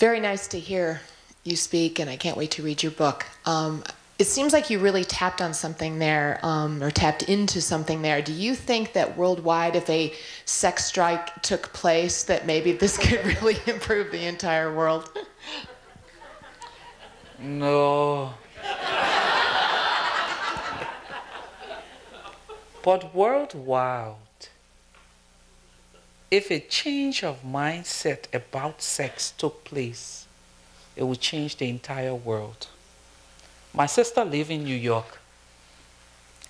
Very nice to hear you speak, and I can't wait to read your book. It seems like you really tapped on something there, or tapped into something there. Do you think that worldwide, if a sex strike took place, that maybe this could really improve the entire world? No. But worldwide, if a change of mindset about sex took place, it would change the entire world. My sister lives in New York,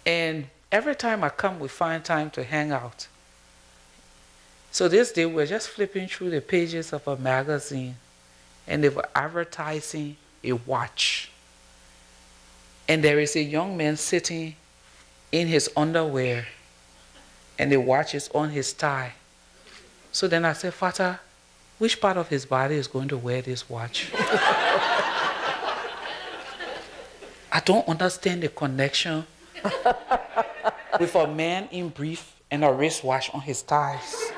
and every time I come, we find time to hang out. So this day, we're just flipping through the pages of a magazine, and they were advertising a watch. And there is a young man sitting in his underwear, and the watch is on his thigh. So then I said, Father, which part of his body is going to wear this watch? I don't understand the connection with a man in brief and a wristwatch on his thighs.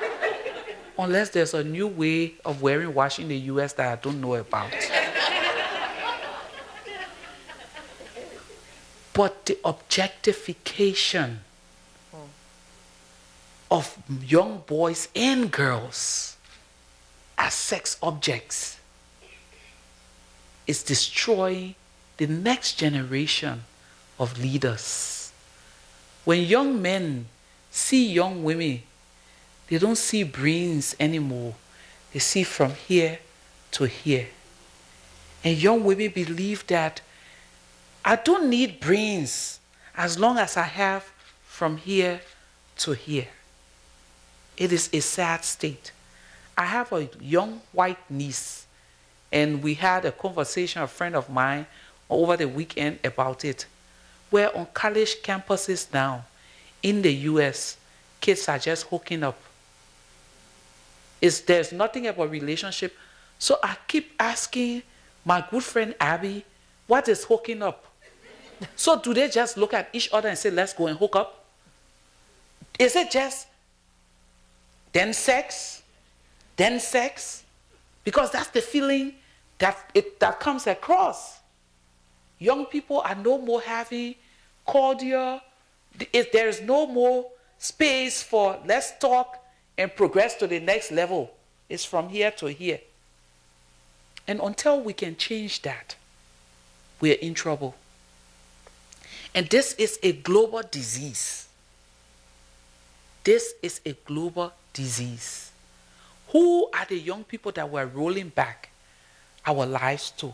Unless there's a new way of wearing watch in the US that I don't know about. But the objectification of young boys and girls as sex objects is destroying the next generation of leaders. When young men see young women, they don't see brains anymore. They see from here to here. And young women believe that I don't need brains as long as I have from here to here. It is a sad state. I have a young white niece, and we had a conversation, a friend of mine, over the weekend about it, where on college campuses now in the US, kids are just hooking up. There's nothing about relationship. So I keep asking my good friend Abby, what is hooking up? So do they just look at each other and say, let's go and hook up? Is it just then sex? Then sex? Because that's the feeling that comes across. Young people are no more having cordial. There is no more space for let's talk and progress to the next level. It's from here to here. And until we can change that, we are in trouble. And this is a global disease. This is a global disease. Who are the young people that we're rolling back our lives to?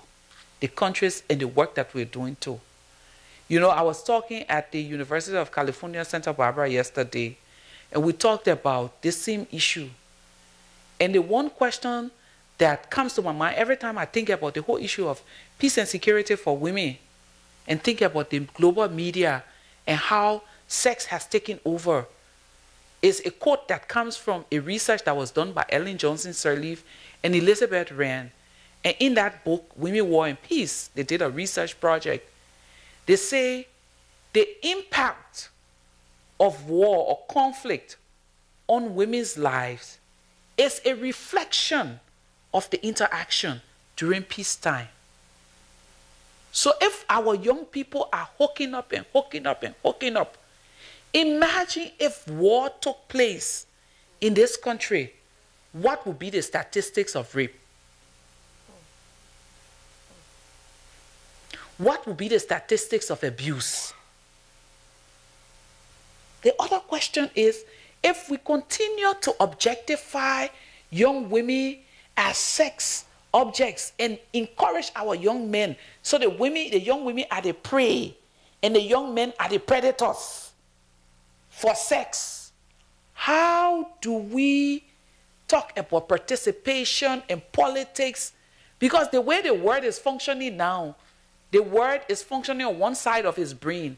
The countries and the work that we're doing too. You know, I was talking at the University of California, Santa Barbara yesterday, and we talked about this same issue. And the one question that comes to my mind every time I think about the whole issue of peace and security for women, and think about the global media and how sex has taken over, is a quote that comes from a research that was done by Ellen Johnson Sirleaf and Elizabeth Rand. And in that book, Women, War, and Peace, they did a research project. They say the impact of war or conflict on women's lives is a reflection of the interaction during peacetime. So if our young people are hooking up and hooking up and hooking up, imagine if war took place in this country, what would be the statistics of rape? What would be the statistics of abuse? The other question is, if we continue to objectify young women as sex objects and encourage our young men, so the young women are the prey and the young men are the predators for sex, how do we talk about participation in politics? Because the way the world is functioning now, the word is functioning on one side of his brain.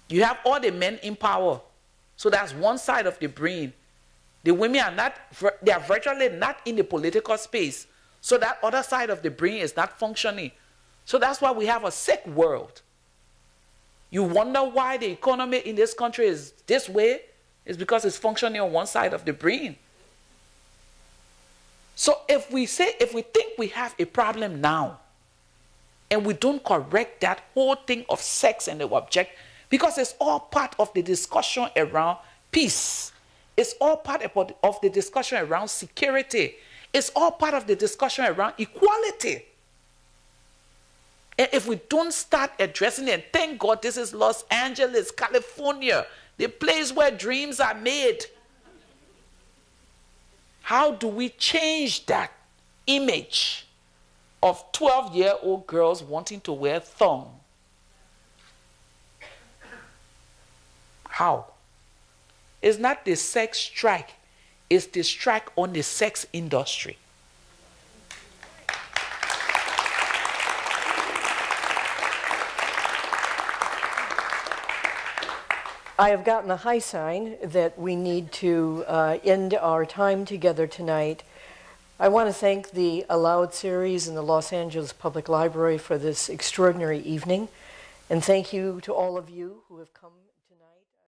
You have all the men in power. So that's one side of the brain. The women are not, they are virtually not in the political space. So that other side of the brain is not functioning. So that's why we have a sick world. You wonder why the economy in this country is this way? It's because it's functioning on one side of the brain. So if we think we have a problem now, and we don't correct that whole thing of sex and the object, because it's all part of the discussion around peace. It's all part of the discussion around security. It's all part of the discussion around equality. And if we don't start addressing it, and thank God this is Los Angeles, California, the place where dreams are made. How do we change that image of 12-year-old girls wanting to wear thong? How? It's not the sex strike, it's the strike on the sex industry. I have gotten a high sign that we need to end our time together tonight. I want to thank the Aloud series and the Los Angeles Public Library for this extraordinary evening. And thank you to all of you who have come tonight.